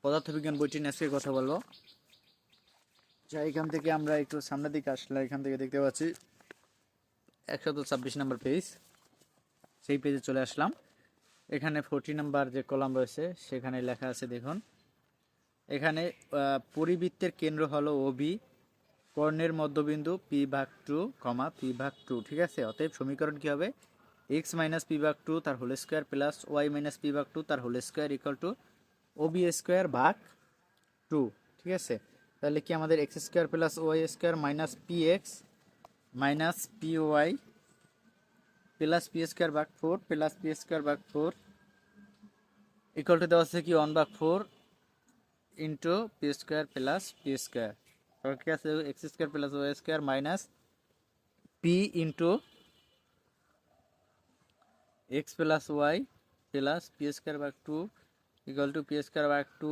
পদার্থবিজ্ঞান বইটি নিয়ে আজকে কথা বলবো। যা এখান থেকে আমরা একটু সামনের দিকে আসলে এখান থেকে দেখতে পাচ্ছি 126 নম্বর পেজ। সেই পেজে চলে আসলাম। এখানে 40 নম্বর যে কলাম রয়েছে সেখানে লেখা আছে, দেখুন এখানে পরিবৃত্তের কেন্দ্র হলো ওবি, কর্ণের মধ্যবিন্দু p/2, p/2, ঠিক আছে। অতএব সমীকরণ কি হবে? x - p/2 তার whole square plus y - p/2 তার whole square equal to OB square ভাগ 2, ঠিক আছে। তাহলে কি আমাদের x square plus y square minus px minus py প্লাস p স্কয়ার ভাগ 4 প্লাস p স্কয়ার ভাগ 4 ইকুয়াল টু দেওয়া আছে কি 1/4 into p square plus p square. কি আছে? X square plus y square minus p into x plus y plus p square ভাগ 2 equal to P square ভাগ 2